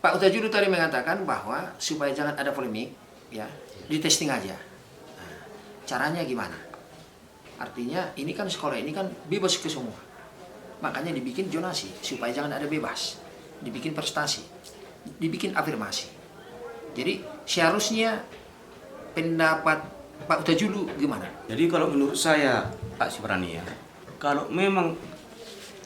Pak Utajulu tadi mengatakan bahwa supaya jangan ada polemik, ya, di testing aja. Nah, caranya gimana? Artinya ini kan sekolah ini kan bebas ke semua. Makanya dibikin zonasi supaya jangan ada bebas. Dibikin prestasi, dibikin afirmasi. Jadi seharusnya pendapat Pak Utajulu gimana? Jadi kalau menurut saya Pak Sibrani ya, kalau memang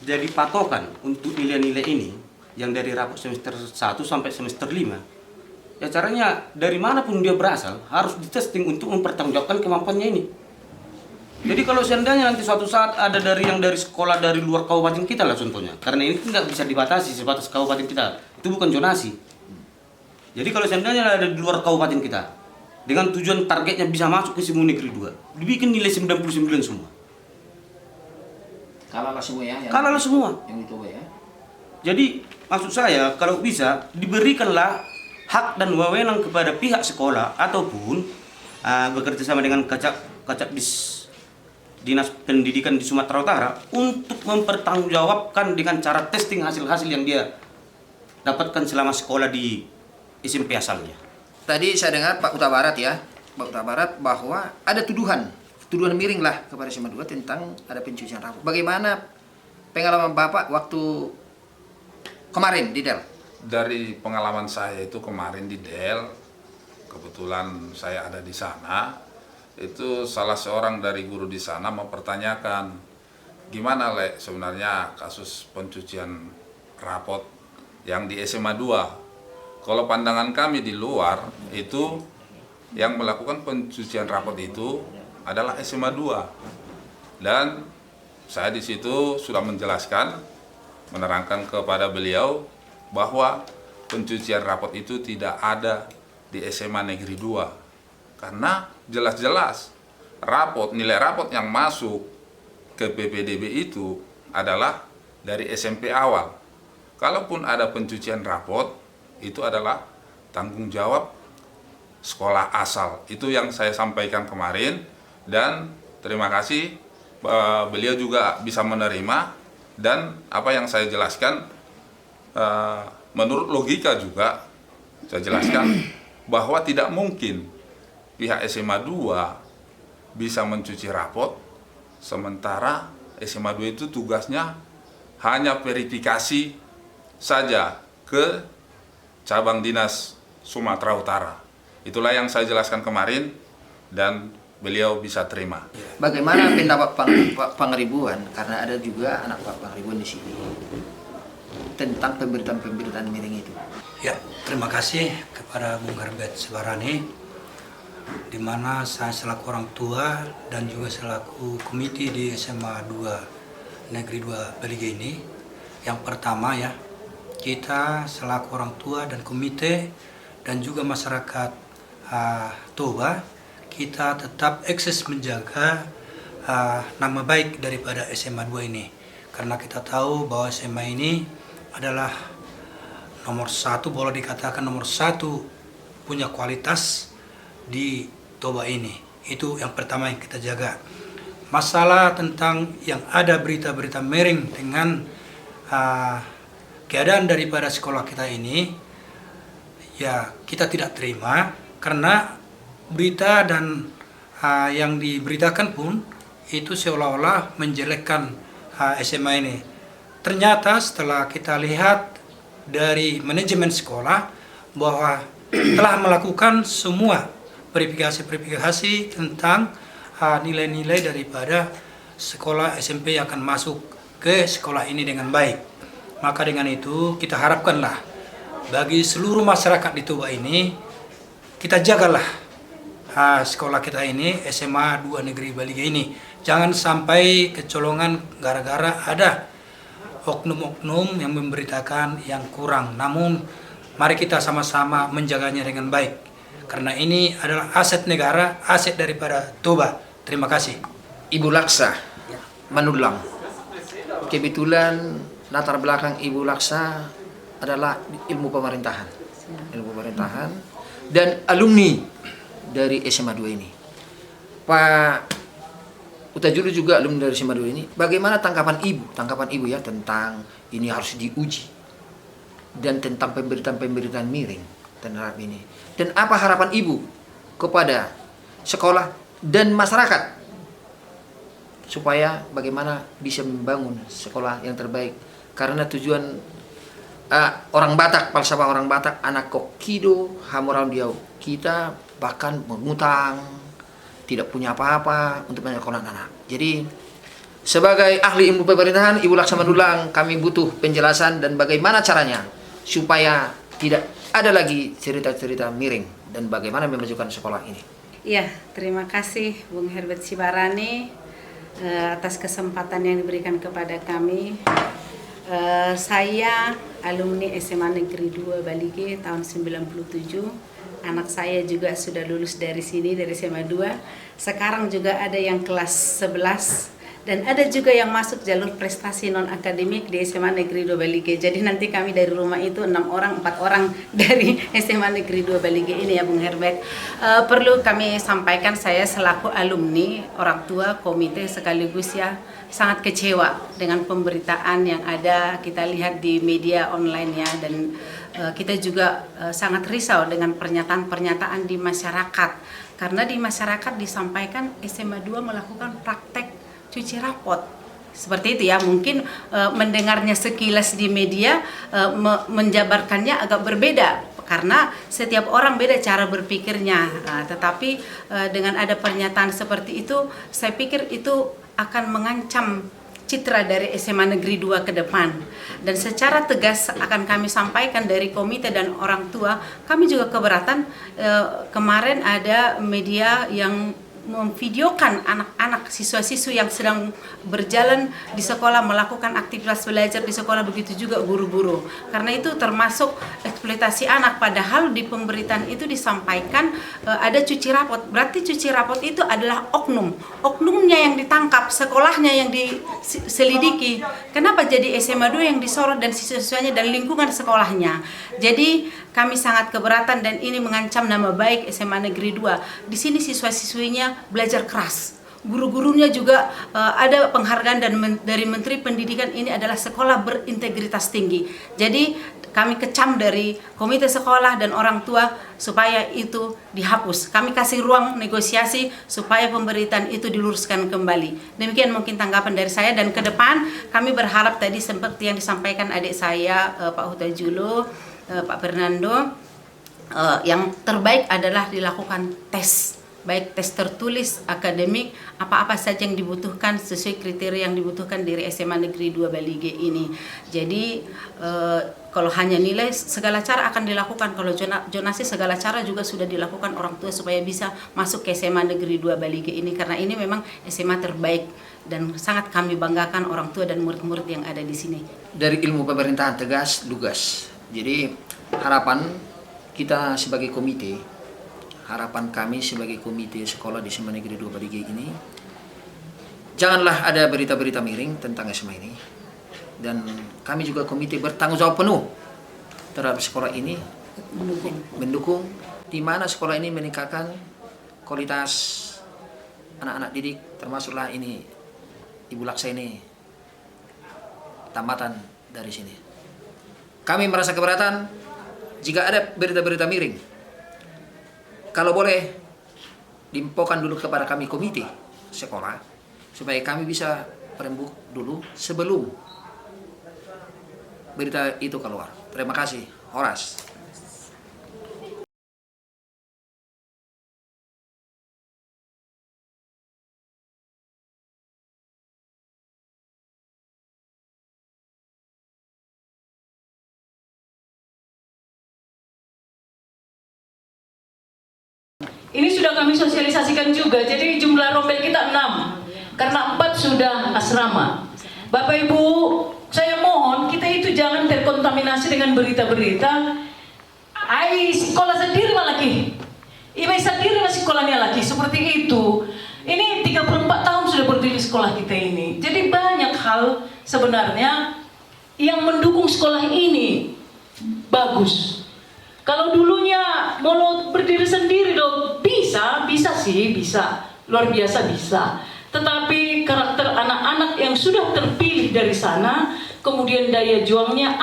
jadi patokan untuk nilai-nilai ini yang dari rapot semester 1 sampai semester 5, ya caranya dari manapun dia berasal harus ditesting untuk mempertanggungjawabkan kemampuannya ini. Jadi kalau seandainya nanti suatu saat ada dari yang dari sekolah dari luar kabupaten kita lah contohnya, karena ini nggak bisa dibatasi sebatas kabupaten kita, itu bukan zonasi. Jadi kalau seandainya ada di luar kabupaten kita, dengan tujuan targetnya bisa masuk ke SIMU Negeri 2, dibikin nilai 99 semua. Kalah semua ya? Kalah semua. Yang itu ya? Jadi maksud saya kalau bisa diberikanlah hak dan wewenang kepada pihak sekolah ataupun bekerja sama dengan Kacakdis Dinas Pendidikan di Sumatera Utara untuk mempertanggungjawabkan dengan cara testing hasil-hasil yang dia dapatkan selama sekolah di SMP asalnya. Tadi saya dengar Pak Huta Barat ya, Pak Huta Barat bahwa ada tuduhan miring lah kepada SMA 2 tentang ada pencucian rambut. Bagaimana pengalaman Bapak waktu kemarin di Del? Dari pengalaman saya itu kemarin di Del, kebetulan saya ada di sana, itu salah seorang dari guru di sana mempertanyakan, gimana Le sebenarnya kasus pencucian rapot yang di SMA 2. Kalau pandangan kami di luar, itu yang melakukan pencucian rapot itu adalah SMA 2. Dan saya di situ sudah menjelaskan, menerangkan kepada beliau bahwa pencucian rapot itu tidak ada di SMA Negeri 2. Karena jelas-jelas nilai rapot yang masuk ke PPDB itu adalah dari SMP awal. Kalaupun ada pencucian rapot, itu adalah tanggung jawab sekolah asal. Itu yang saya sampaikan kemarin, dan terima kasih beliau juga bisa menerima, dan apa yang saya jelaskan menurut logika juga saya jelaskan bahwa tidak mungkin pihak SMA 2 bisa mencuci rapot sementara SMA 2 itu tugasnya hanya verifikasi saja ke cabang dinas Sumatera Utara. Itulah yang saya jelaskan kemarin dan beliau bisa terima. Bagaimana pendapat Pak Pangaribuan, karena ada juga anak Pak Pangaribuan di sini, tentang pemberitaan miring itu? Ya, terima kasih kepada Bung Herbert Sibarani, di mana saya selaku orang tua dan juga selaku komite di SMA 2 Negeri 2 Belige ini. Yang pertama ya, kita selaku orang tua dan komite dan juga masyarakat Toba, kita tetap eksis menjaga nama baik daripada SMA 2 ini. Karena kita tahu bahwa SMA ini adalah nomor 1, boleh dikatakan nomor 1 punya kualitas di Toba ini. Itu yang pertama yang kita jaga. Masalah tentang yang ada berita-berita miring dengan keadaan daripada sekolah kita ini, ya kita tidak terima, karena berita dan yang diberitakan pun itu seolah-olah menjelekkan SMA ini. Ternyata setelah kita lihat dari manajemen sekolah bahwa telah melakukan semua verifikasi tentang nilai-nilai daripada sekolah SMP yang akan masuk ke sekolah ini dengan baik. Maka dengan itu kita harapkanlah bagi seluruh masyarakat di Toba ini, kita jagalah sekolah kita ini, SMA 2 Negeri Belige ini. Jangan sampai kecolongan gara-gara ada oknum-oknum yang memberitakan yang kurang. Namun mari kita sama-sama menjaganya dengan baik. Karena ini adalah aset negara, aset daripada Toba. Terima kasih. Ibu Laksa Manulang. Kebetulan latar belakang Ibu Laksa adalah ilmu pemerintahan. Ilmu pemerintahan dan alumni dari SMA 2 ini. Pak Utajulu juga alumni dari SMA 2 ini. Bagaimana tanggapan Ibu ya tentang ini harus diuji? dan tentang pemberitaan-pemberitaan miring terhadap ini. Dan apa harapan ibu kepada sekolah dan masyarakat supaya bagaimana bisa membangun sekolah yang terbaik? Karena tujuan orang Batak, falsafah orang Batak, anak kokido hamurang dia, kita bahkan mengutang, tidak punya apa-apa untuk menyekolahkan anak. Jadi sebagai ahli ilmu pemerintahan, Ibu Laksana Dulang, kami butuh penjelasan dan bagaimana caranya supaya tidak ada lagi cerita-cerita miring dan bagaimana memajukan sekolah ini. Iya, terima kasih Bung Herbert Sibarani atas kesempatan yang diberikan kepada kami. Saya alumni SMA Negeri 2 Balige tahun 97. Anak saya juga sudah lulus dari sini, dari SMA 2. Sekarang juga ada yang kelas 11. Dan ada juga yang masuk jalur prestasi non-akademik di SMA Negeri 2 Balige. Jadi nanti kami dari rumah itu 4 orang dari SMA Negeri 2 Balige ini ya Bung Herbert. Perlu kami sampaikan, saya selaku alumni, orang tua, komite sekaligus ya sangat kecewa dengan pemberitaan yang ada kita lihat di media online ya. Dan kita juga sangat risau dengan pernyataan-pernyataan di masyarakat. Karena di masyarakat disampaikan SMA 2 melakukan praktek cuci rapot seperti itu ya. Mungkin mendengarnya sekilas di media, menjabarkannya agak berbeda karena setiap orang beda cara berpikirnya. Tetapi dengan ada pernyataan seperti itu, saya pikir itu akan mengancam citra dari SMA Negeri 2 ke depan. Dan secara tegas akan kami sampaikan dari komite dan orang tua, kami juga keberatan kemarin ada media yang memvideokan anak-anak siswa-siswi yang sedang berjalan di sekolah melakukan aktivitas belajar di sekolah, begitu juga guru-guru. Karena itu termasuk eksploitasi anak, padahal di pemberitaan itu disampaikan ada cuci rapot. Berarti cuci rapot itu adalah oknumnya yang ditangkap, sekolahnya yang diselidiki. Kenapa jadi SMA 2 yang disorot dan siswa-siswanya dan lingkungan sekolahnya? Jadi kami sangat keberatan dan ini mengancam nama baik SMA Negeri 2. Di sini siswa-siswinya belajar keras. Guru-gurunya juga ada penghargaan dari Menteri Pendidikan, ini adalah sekolah berintegritas tinggi. Jadi kami kecam dari komite sekolah dan orang tua supaya itu dihapus. Kami kasih ruang negosiasi supaya pemberitaan itu diluruskan kembali. Demikian mungkin tanggapan dari saya, dan ke depan kami berharap tadi seperti yang disampaikan adik saya Pak Hutajulo, Pak Fernando, yang terbaik adalah dilakukan tes, baik tes tertulis, akademik, apa-apa saja yang dibutuhkan sesuai kriteria yang dibutuhkan dari SMA Negeri 2 Balige ini. Jadi kalau hanya nilai, segala cara akan dilakukan. Kalau zonasi, segala cara juga sudah dilakukan orang tua supaya bisa masuk ke SMA Negeri 2 Balige ini, karena ini memang SMA terbaik dan sangat kami banggakan orang tua dan murid-murid yang ada di sini. Dari ilmu pemerintahan tegas, lugas. Jadi harapan kita sebagai komite, harapan kami sebagai komite sekolah di SMA Negeri 2 Balige ini, janganlah ada berita-berita miring tentang SMA ini. Dan kami juga komite bertanggung jawab penuh terhadap sekolah ini, mendukung di mana sekolah ini meningkatkan kualitas anak-anak didik, termasuklah ini Ibu Laksa ini tamatan dari sini. Kami merasa keberatan jika ada berita-berita miring. Kalau boleh, diinfokan dulu kepada kami komite sekolah, supaya kami bisa merembuk dulu sebelum berita itu keluar. Terima kasih. Horas. Ini sudah kami sosialisasikan juga, jadi jumlah rombel kita 6, karena 4 sudah asrama. Bapak Ibu, saya mohon kita itu jangan terkontaminasi dengan berita-berita. Ai sekolah sendiri lagi, ibai sendiri masih sekolahnya lagi, seperti itu. Ini 34 tahun sudah berdiri sekolah kita ini. Jadi banyak hal sebenarnya yang mendukung sekolah ini bagus. Kalau dulunya mau berdiri sendiri dong, bisa sih, bisa. Luar biasa bisa. Tetapi karakter anak-anak yang sudah terpilih dari sana, kemudian daya juangnya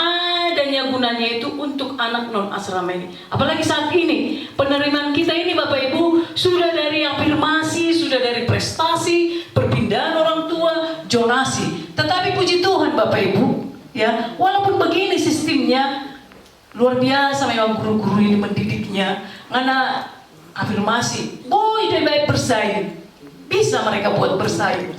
fungsinya dan yang gunanya itu untuk anak non asrama ini. Apalagi saat ini penerimaan kita ini Bapak Ibu sudah dari afirmasi, sudah dari prestasi, perpindahan orang tua, zonasi. Tetapi puji Tuhan Bapak Ibu, ya walaupun begini sistemnya luar biasa memang guru-guru ini mendidiknya, karena afirmasi, boy dan baik bersaing, bisa mereka buat bersaing.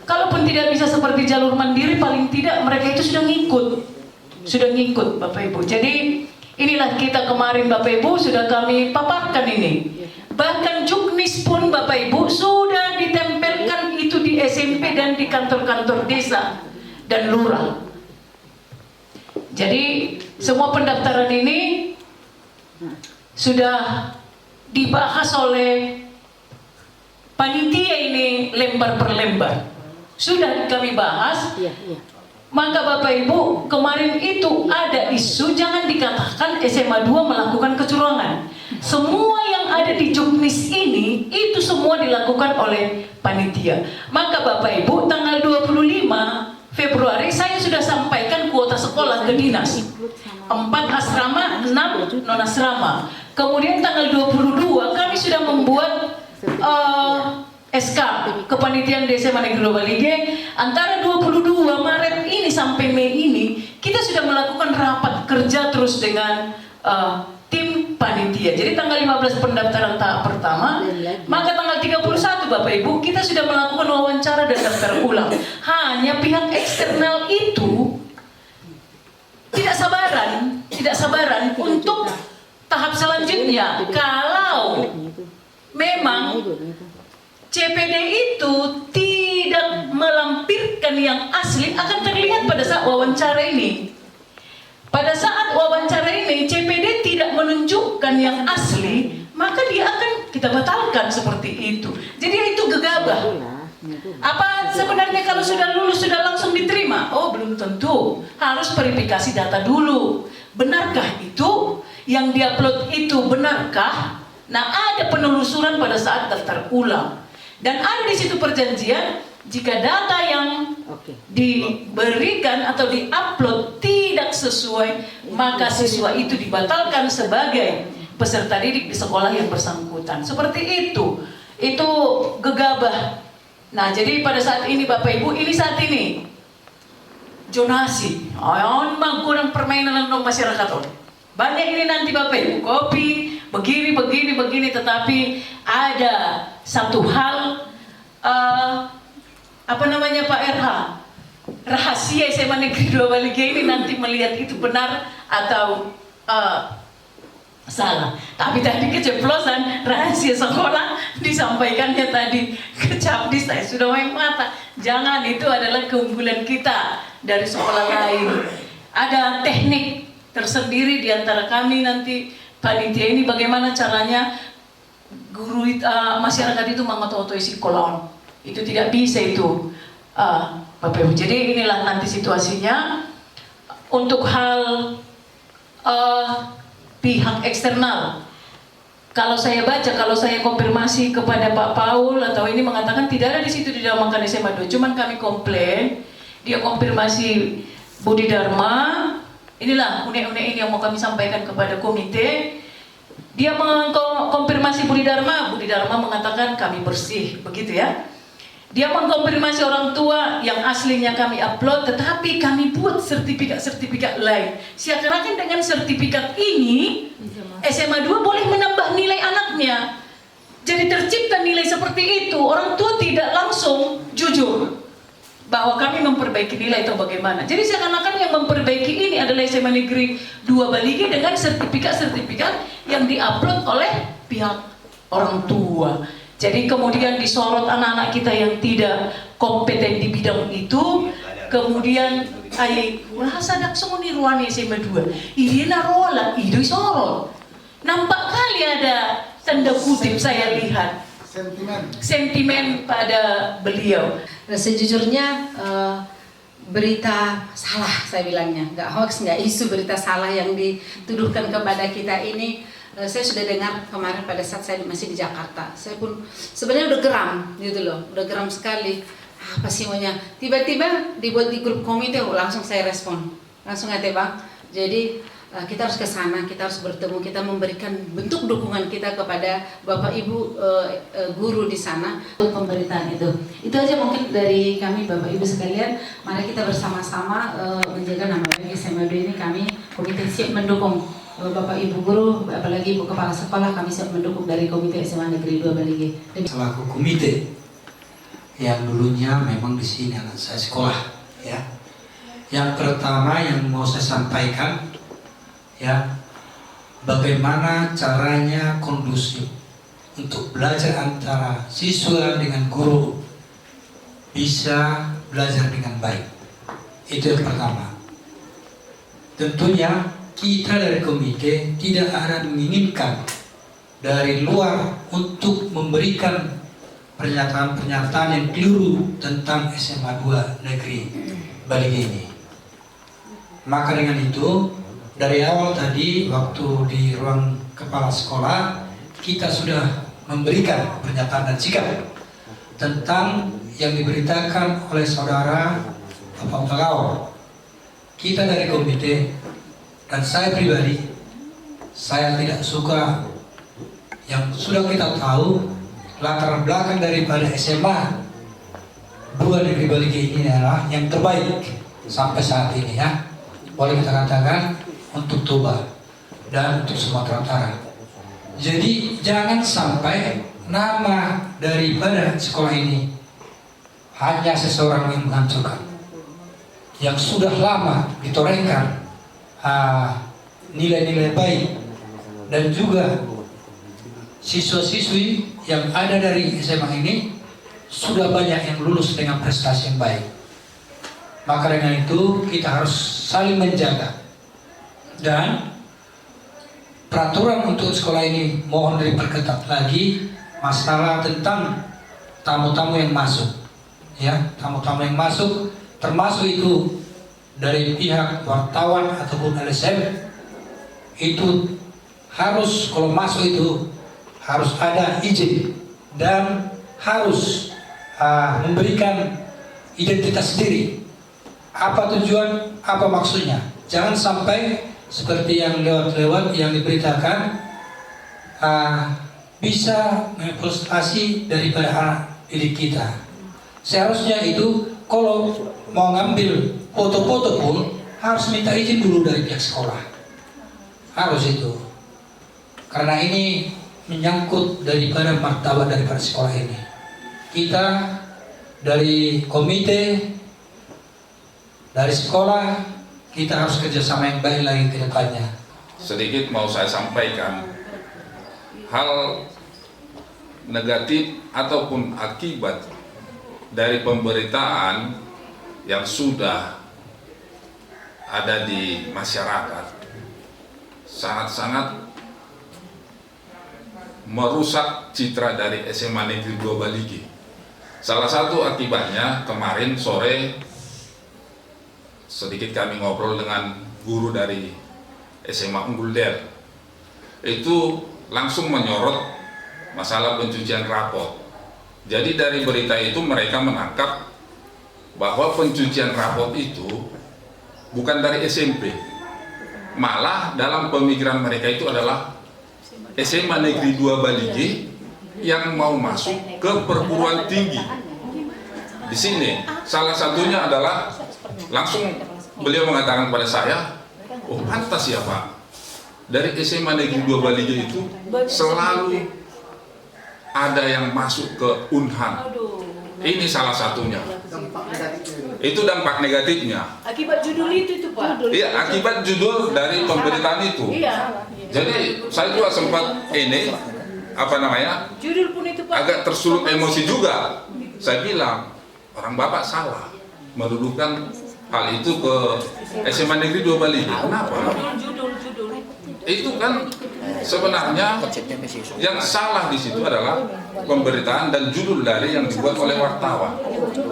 Kalaupun tidak bisa seperti jalur mandiri, paling tidak mereka itu sudah ngikut Bapak Ibu. Jadi inilah kita kemarin Bapak Ibu sudah kami paparkan ini. Bahkan juknis pun Bapak Ibu sudah ditempelkan itu di SMP dan di kantor-kantor desa dan lurah. Jadi semua pendaftaran ini sudah dibahas oleh panitia ini lembar per lembar. Sudah kami bahas. Maka Bapak Ibu kemarin itu ada isu jangan dikatakan SMA 2 melakukan kecurangan. Semua yang ada di juknis ini itu semua dilakukan oleh panitia. Maka Bapak Ibu tanggal 25 Februari saya sudah sampaikan kuota sekolah ke dinas. 4 asrama, 6 non asrama. Kemudian tanggal 22 kami sudah membuat SK Kepanitiaan Desa Negeri 2 Balige. Antara 22 Maret ini sampai Mei ini kita sudah melakukan rapat kerja terus dengan tim panitia. Jadi tanggal 15 pendaftaran tahap pertama, maka tanggal 31 Bapak Ibu kita sudah melakukan wawancara dan daftar ulang. Hanya pihak eksternal itu tidak sabaran untuk tahap selanjutnya. Kalau memang CPD itu tidak melampirkan yang asli, akan terlihat pada saat wawancara ini. Pada saat wawancara ini CPD tidak menunjukkan yang asli, maka dia akan kita batalkan seperti itu. Jadi itu gegabah. Apa sebenarnya kalau sudah lulus sudah langsung diterima? Oh, belum tentu. Harus verifikasi data dulu. Benarkah itu yang diupload itu benarkah? Nah, ada penelusuran pada saat daftar ulang. Dan ada di situ perjanjian jika data yang diberikan atau diupload tidak sesuai, maka siswa itu dibatalkan sebagai peserta didik di sekolah yang bersangkutan. Seperti itu gegabah. Nah, jadi pada saat ini Bapak Ibu, ini saat ini zonasi, kurang permainan masyarakat. Banyak ini nanti Bapak Ibu kopi, begini, tetapi ada satu hal Pak RH, rahasia SMA Negeri 2 Balige ini nanti melihat itu benar atau salah. Tapi tadi keceplosan rahasia sekolah disampaikannya tadi ke Capdis, saya sudah main mata. Jangan, itu adalah keunggulan kita dari sekolah lain. Ada teknik tersendiri di antara kami nanti panitia ini bagaimana caranya guru masyarakat itu mengotot psikolog. Itu tidak bisa itu Bapak Ibu. Jadi inilah nanti situasinya untuk hal pihak eksternal. Kalau saya baca, kalau saya konfirmasi kepada Pak Paul atau ini mengatakan tidak ada di situ di dalam anggaran SMA 2. Cuman kami komplain, dia konfirmasi Budi Dharma. Inilah unek-unek ini yang mau kami sampaikan kepada komite. Dia mengkonfirmasi Budi Dharma mengatakan kami bersih, begitu ya. Dia mengkonfirmasi orang tua yang aslinya kami upload, tetapi kami buat sertifikat lain. Seakan-akan dengan sertifikat ini SMA 2 boleh menambah nilai anaknya. Jadi tercipta nilai seperti itu. Orang tua tidak langsung jujur bahwa kami memperbaiki nilai atau bagaimana. Jadi seakan-akan yang memperbaiki ini adalah SMA Negeri 2 Balige dengan sertifikat-sertifikat yang diupload oleh pihak orang tua. Jadi kemudian disorot anak-anak kita yang tidak kompeten di bidang itu. Kemudian rasa dak semua ni ruani SMA 2. Ini narola, itu sorot. Nampak kali ada tanda kutip saya lihat. Sentimen pada beliau. Sejujurnya berita salah saya bilangnya, nggak hoax, nggak isu, berita salah yang dituduhkan kepada kita ini. Saya sudah dengar kemarin pada saat saya masih di Jakarta. Saya pun sebenarnya udah geram gitu loh, udah geram sekali. Apa sih maunya? Tiba-tiba dibuat di grup komite, langsung saya respon. Langsung aja Bang. Jadi kita harus ke sana, kita harus bertemu, kita memberikan bentuk dukungan kita kepada Bapak Ibu guru di sana. Pemberitaan itu aja mungkin dari kami Bapak Ibu sekalian. Mari kita bersama-sama menjaga nama baik SMA 2 ini. Kami komite siap mendukung Bapak Ibu guru, apalagi Ibu Kepala Sekolah, kami siap mendukung dari Komite SMA Negeri 2 Balige. Selaku komite yang dulunya memang di sini anak saya sekolah, ya. Yang pertama yang mau saya sampaikan, ya, bagaimana caranya kondusif untuk belajar antara siswa dengan guru bisa belajar dengan baik. Itu yang pertama. Tentunya kita dari komite tidak ada menginginkan dari luar untuk memberikan pernyataan-pernyataan yang keliru tentang SMA 2 Negeri Balige ini. Maka dengan itu, dari awal tadi waktu di ruang kepala sekolah kita sudah memberikan pernyataan dan sikap tentang yang diberitakan oleh saudara Bapak Pegawai. Kita dari komite dan saya pribadi, saya tidak suka yang sudah kita tahu latar belakang daripada SMA 2 Negeri Balige ini adalah yang terbaik sampai saat ini, ya. Boleh kita katakan untuk Toba dan untuk Sumatera Utara. Jadi jangan sampai nama daripada sekolah ini hanya seseorang yang menghancurkan, yang sudah lama ditorehkan nilai-nilai baik, dan juga siswa-siswi yang ada dari SMA ini sudah banyak yang lulus dengan prestasi yang baik. Maka dengan itu kita harus saling menjaga, dan peraturan untuk sekolah ini mohon diperketat lagi masalah tentang tamu-tamu yang masuk, ya, tamu-tamu yang masuk termasuk itu dari pihak wartawan ataupun LSM itu harus kalau masuk itu harus ada izin dan harus memberikan identitas diri. Apa tujuan, apa maksudnya? Jangan sampai seperti yang lewat-lewat yang diberitakan bisa memfrustasi daripada anak didik kita. Seharusnya itu kalau mau ngambil foto-foto pun harus minta izin dulu dari pihak sekolah. Harus itu. Karena ini menyangkut daripada martabat daripada sekolah ini. Kita dari komite, dari sekolah, kita harus kerjasama yang baik lagi ke depannya. Sedikit mau saya sampaikan, hal negatif ataupun akibat dari pemberitaan yang sudah ada di masyarakat sangat-sangat merusak citra dari SMA Negeri 2 Balige. Salah satu akibatnya kemarin sore sedikit kami ngobrol dengan guru dari SMA Unggul Del. Itu langsung menyorot masalah pencucian rapot. Jadi dari berita itu mereka menangkap bahwa pencucian rapot itu bukan dari SMP. Malah dalam pemikiran mereka itu adalah SMA Negeri 2 Balige yang mau masuk ke perguruan tinggi. Di sini salah satunya adalah langsung beliau mengatakan kepada saya, oh pantas ya Pak, dari SMA Negeri 2 Balige itu selalu ada yang masuk ke Unhan. Ini salah satunya. Itu dampak negatifnya. Akibat judul itu Pak. Iya, akibat judul dari pemberitaan itu. Iya. Jadi saya juga sempat Judul pun itu Pak. agak tersulut emosi juga. Saya bilang orang Bapak salah mendudukan hal itu ke SMA Negeri 2 Balige. Kenapa? Judul. Itu kan sebenarnya yang salah di situ adalah pemberitaan dan judul dari yang dibuat oleh wartawan.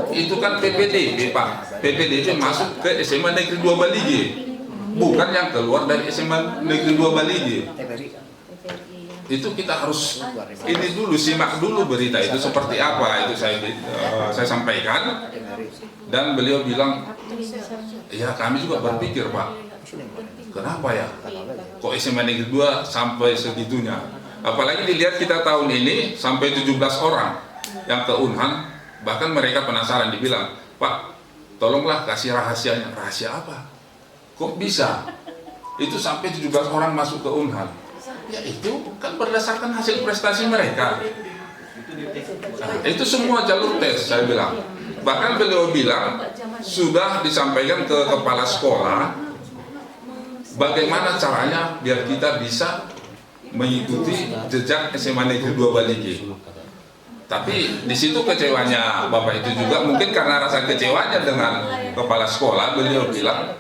Itu kan PPDB Pak. PPDB masuk ke SMA Negeri 2 Balige, bukan yang keluar dari SMA Negeri 2 Balige. Itu kita harus ini dulu, simak dulu berita itu seperti apa. Itu saya sampaikan, dan beliau bilang Ya kami juga berpikir Pak, kenapa ya? Kok SMA Negeri 2 sampai segitunya? Apalagi dilihat kita tahun ini sampai 17 orang yang ke Unhan, bahkan mereka penasaran, dibilang, Pak, tolonglah kasih rahasianya. Rahasia apa? Kok bisa? Itu sampai 17 orang masuk ke Unhan. Ya itu kan berdasarkan hasil prestasi mereka. Nah, itu semua jalur tes, saya bilang. Bahkan beliau bilang, sudah disampaikan ke kepala sekolah, bagaimana caranya biar kita bisa mengikuti jejak SMA Negeri 2 Balige. Tapi di situ kecewanya Bapak itu juga, mungkin karena rasa kecewanya dengan kepala sekolah, beliau bilang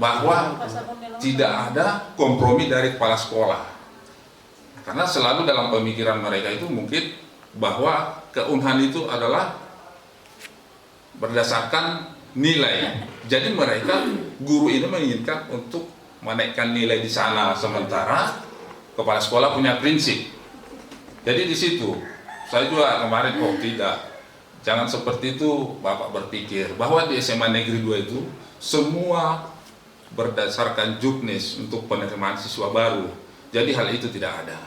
bahwa tidak ada kompromi dari kepala sekolah. Karena selalu dalam pemikiran mereka itu mungkin bahwa keunhan itu adalah berdasarkan nilai. Jadi mereka, guru ini menginginkan untuk menaikkan nilai di sana, sementara kepala sekolah punya prinsip. Jadi di situ saya juga kemarin tidak. Jangan seperti itu Bapak berpikir bahwa di SMA Negeri 2 itu semua berdasarkan juknis untuk penerimaan siswa baru. Jadi hal itu tidak ada.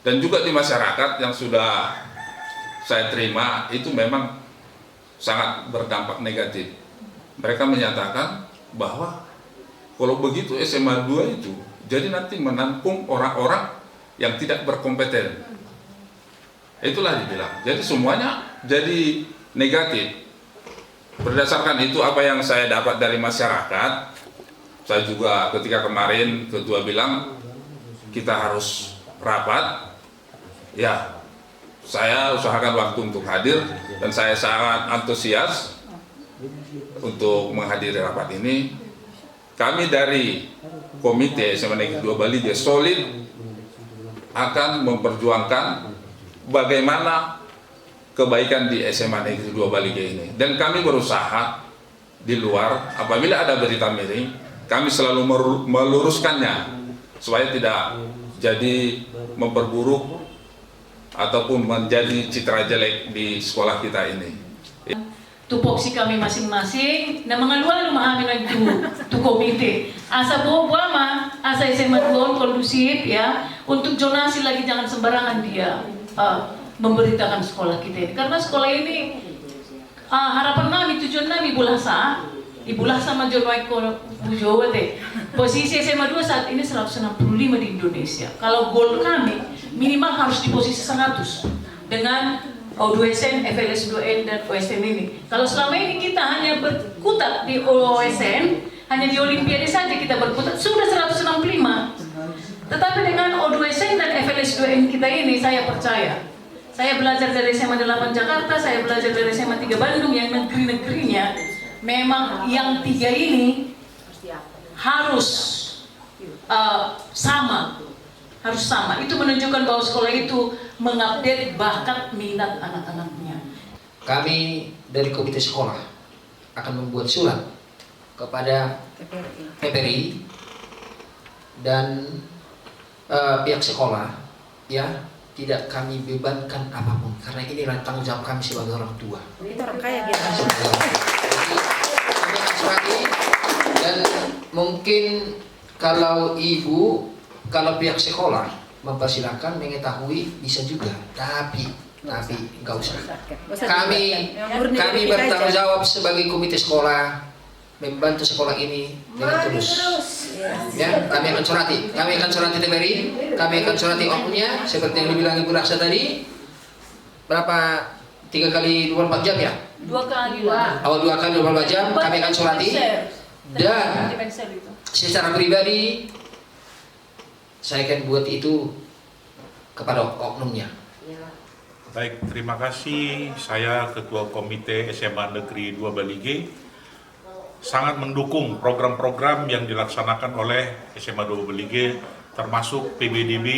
Dan juga di masyarakat yang sudah saya terima itu memang sangat berdampak negatif. Mereka menyatakan bahwa kalau begitu SMA 2 itu jadi nanti menampung orang-orang yang tidak berkompeten. Itulah dibilang. Jadi semuanya jadi negatif. Berdasarkan itu apa yang saya dapat dari masyarakat, saya juga ketika kemarin ketua bilang kita harus rapat, ya saya usahakan waktu untuk hadir dan saya sangat antusias untuk menghadiri rapat ini. Kami dari Komite SMA Negeri 2 Balige solid akan memperjuangkan bagaimana kebaikan di SMA Negeri 2 Balige ini. Dan kami berusaha di luar, apabila ada berita miring, kami selalu meluruskannya supaya tidak jadi memperburuk ataupun menjadi citra jelek di sekolah kita ini. Tupoksi kami masing-masing na mga luwalo maamin tu komite. Asa buo mah, asa SMA 2 kondusif ya, untuk zonasi lagi jangan sembarangan dia memberitakan sekolah kita ini. Karena sekolah ini harapan kami, tujuan kami ibulah sama Jonwai Bujowa deh. Posisi SMA 2 saat ini 165 di Indonesia. Kalau goal kami minimal harus di posisi 100 dengan O2SN, FLS2N, dan OSN ini. Kalau selama ini kita hanya berkutat di OSN, hanya di Olimpiade saja kita berkutat, sudah 165. Tetapi dengan O2SN dan FLS2N kita ini, saya percaya. Saya belajar dari SMA 8 Jakarta, saya belajar dari SMA 3 Bandung, yang negeri-negerinya, memang yang 3 ini harus sama. Harus sama. Itu menunjukkan bahwa sekolah itu mengupdate bakat minat anak-anaknya. Kami dari komite sekolah akan membuat surat kepada TPRI dan pihak sekolah, ya, tidak kami bebankan apapun karena ini adalah tanggung jawab kami sebagai orang tua. Itu orang kaya gitu. Dan mungkin kalau kalau pihak sekolah mempersilahkan mengetahui bisa juga, tapi nggak usah. Kami bertanggung jawab sebagai komite sekolah membantu sekolah ini dengan tulus. Ya, kami akan surati TPRI, kami akan surati oknumnya seperti yang dibilang Ibu Raksa tadi. Berapa? 3 kali 24 jam ya? 2 kali. 2 kali 24 jam kami akan surati. Dan secara pribadi saya akan buat itu kepada oknumnya. Baik, terima kasih. Saya Ketua Komite SMA Negeri 2 Balige sangat mendukung program-program yang dilaksanakan oleh SMA 2 Balige, termasuk PBDB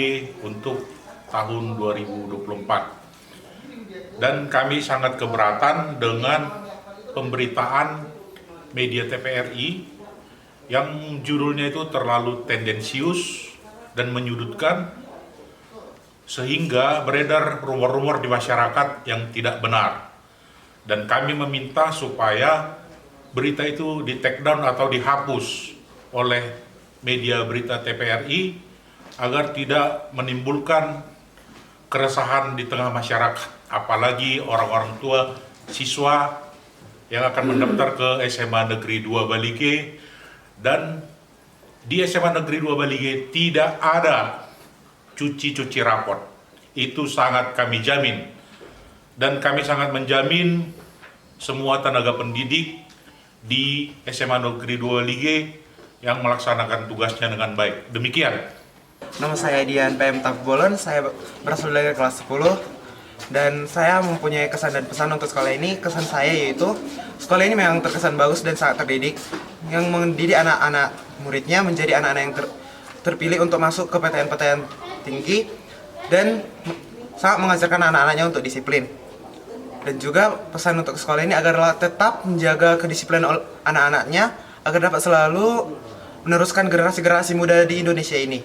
untuk tahun 2024. Dan kami sangat keberatan dengan pemberitaan media TPRI yang judulnya itu terlalu tendensius dan menyudutkan, sehingga beredar rumor-rumor di masyarakat yang tidak benar. Dan kami meminta supaya berita itu di take down atau dihapus oleh media berita TVRI agar tidak menimbulkan keresahan di tengah masyarakat, apalagi orang-orang tua siswa yang akan mendaftar ke SMA Negeri 2 Balige. Dan di SMA Negeri 2 Balige tidak ada cuci raport. Itu sangat kami jamin. Dan kami sangat menjamin semua tenaga pendidik di SMA Negeri 2 Balige yang melaksanakan tugasnya dengan baik. Demikian. Nama saya Dian PM Takbolon, saya berasal dari kelas 10 dan saya mempunyai kesan dan pesan untuk sekolah ini. Kesan saya yaitu sekolah ini memang terkesan bagus dan sangat terdidik, yang mendidik anak-anak muridnya menjadi anak-anak yang terpilih untuk masuk ke PTN-PTN tinggi dan sangat mengajarkan anak-anaknya untuk disiplin. Dan juga pesan untuk sekolah ini agar tetap menjaga kedisiplinan anak-anaknya agar dapat selalu meneruskan generasi-generasi muda di Indonesia ini.